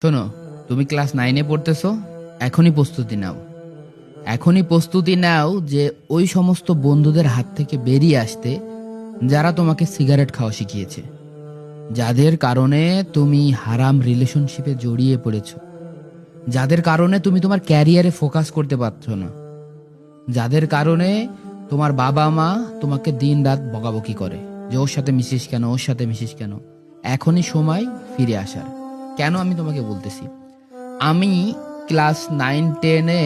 শোনো, তুমি ক্লাস 9-এ পড়তেছো। এখনই প্রস্তুতি নাও। এখনই প্রস্তুতি নাও যে ওই সমস্ত বন্ধুদের হাত থেকে বেরিয়ে আসতে যারা তোমাকে সিগারেট খাওয়া শিখিয়েছে, যাদের কারণে তুমি হারাম রিলেশনশিপে জড়িয়ে পড়েছো, যাদের কারণে তুমি তোমার ক্যারিয়ারে ফোকাস করতে পারছো না, যাদের কারণে তোমার বাবা মা তোমাকে দিন রাত বকাবকি করে যে ওর সাথে মিশিস কেন, ওর সাথে মিশিস কেন। এখনই সময় ফিরে আসার। কেন আমি তোমাকে বলতেছি, আমি ক্লাস 9-10-এ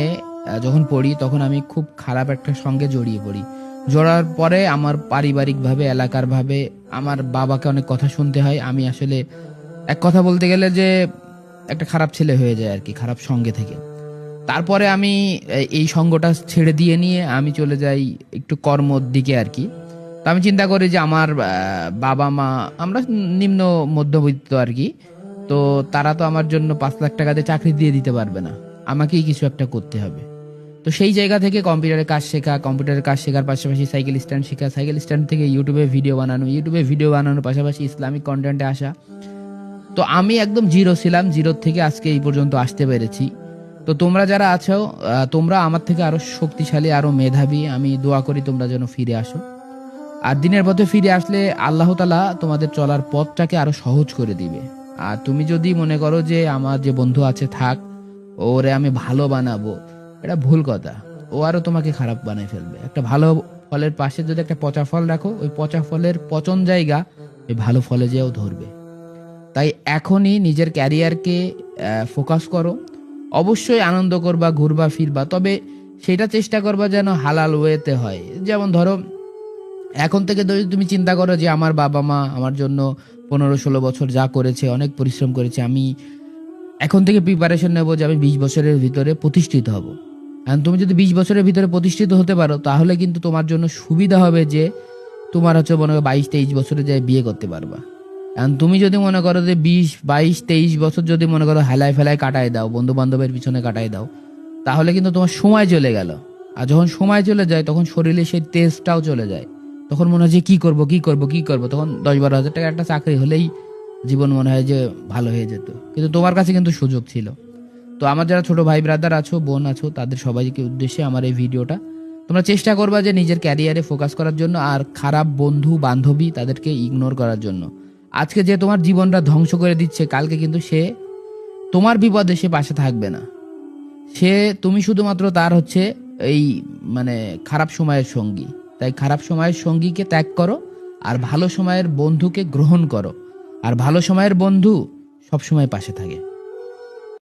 যখন পড়ি তখন আমি খুব খারাপ একটা সঙ্গে জড়িয়ে পড়ি। জড়ার পরে আমার পারিবারিকভাবে, এলাকারভাবে আমার বাবাকে অনেক কথা শুনতে হয়। আমি আসলে এক কথা বলতে গেলে যে একটা খারাপ ছেলে হয়ে যায় আর কি, খারাপ সঙ্গে থেকে। তারপরে আমি এই সঙ্গটা ছেড়ে দিয়ে নিয়ে আমি চলে যাই একটু কর্মর দিকে আর কি। তো আমি চিন্তা করি যে আমার বাবা মা, আমরা নিম্ন মধ্যবিত্ত আর কি। তো তারা তো আমার জন্য 5 লাখ টাকা দিয়ে চাকরি দিয়ে দিতে পারবে না, আমাকেই কিছু একটা করতে হবে। তো সেই জায়গা থেকে কম্পিউটারের কাজ শেখা, কম্পিউটারের কাজ শেখার পাশাপাশি সাইকেল স্ট্যান্ড শেখা, সাইকেল স্ট্যান্ড থেকে ইউটিউবে ভিডিও বানানো, ইউটিউবে ভিডিও বানানোর পাশাপাশি ইসলামিক কন্টেন্টে আসা। তো আমি একদম জিরো ছিলাম, জিরো থেকে আজকে এই পর্যন্ত আসতে পেরেছি। তো তোমরা যারা আছো, তোমরা আমার থেকে আরো শক্তিশালী, আরো মেধাবী। আমি দোয়া করি তোমরা যেন ফিরে আসো। আর দিনের পথে ফিরে আসলে আল্লাহ তাআলা তোমাদের চলার পথটাকে আরো সহজ করে দিবে। আর তুমি যদি মনে করো যে আমার যে বন্ধু আছে থাক, ওরে আমি ভালো বানাবো, এটা ভুল কথা। ও আরো তোমাকে খারাপ বানায় ফেলবে। একটা ভালো ফলের পাশে যদি একটা পচা ফল রাখো, ওই পচা ফলের পচন জায়গা ওই ভালো ফলে যেও ধরবে। তাই এখনই নিজের ক্যারিয়ারকে ফোকাস করো। অবশ্যই আনন্দ করবা, ঘুরবা ফিরবা, তবে সেটা চেষ্টা করবা যেন হালাল ওয়েতে হয়। যেমন ধরো, এখন থেকে যদি তুমি চিন্তা করো যে আমার বাবা মা আমার জন্য 15-16 বছর যা করেছে, অনেক পরিশ্রম করেছে, আমি এখন থেকে প্রিপারেশন নেবো যে আমি 20 বছরের ভিতরে প্রতিষ্ঠিত হব। এখন তুমি যদি 20 বছরের ভিতরে প্রতিষ্ঠিত হতে পারো, তাহলে কিন্তু তোমার জন্য সুবিধা হবে যে তোমার হচ্ছে মনে করো 22-23 বছরে যায় বিয়ে করতে পারবা। এখন তুমি যদি মনে করো যে 20-22-23 বছর যদি মনে করো হেলায় ফেলায় কাটায় দাও, বন্ধু বান্ধবের পিছনে কাটায় দাও, তাহলে কিন্তু তোমার সময় চলে গেল। আর যখন সময় চলে যায় তখন শরীরে সেই তেজটাও চলে যায়। তখন মনে হয় যে কি করব কি করব কি করব, তখন 10-12 হাজার টাকা একটা চাকরি হলেই জীবন মনে হয় যে ভালো হয়ে যেত। কিন্তু তোমার কাছে কিন্তু সুযোগ ছিল। তো আমার যারা ছোট ভাই ব্রাদার আছো, বোন আছো, তাদের সবাইকে উদ্দেশ্যে আমার এই ভিডিওটা, তোমরা চেষ্টা করবা যে নিজের ক্যারিয়ারে ফোকাস করার জন্য, আর খারাপ বন্ধু বান্ধবী তাদেরকে ইগনোর করার জন্য। আজকে যে তোমার জীবনটা ধ্বংস করে দিচ্ছে, কালকে কিন্তু সে তোমার বিপদে সে পাশে থাকবে না। সে, তুমি শুধুমাত্র তার হচ্ছে এই মানে খারাপ সময়ের সঙ্গী। তাই খারাপ সময়ের সঙ্গীকে ত্যাগ করো, আর ভালো সময়ের বন্ধুকে গ্রহণ করো। আর ভালো সময়ের বন্ধু সব সময় পাশে থাকে।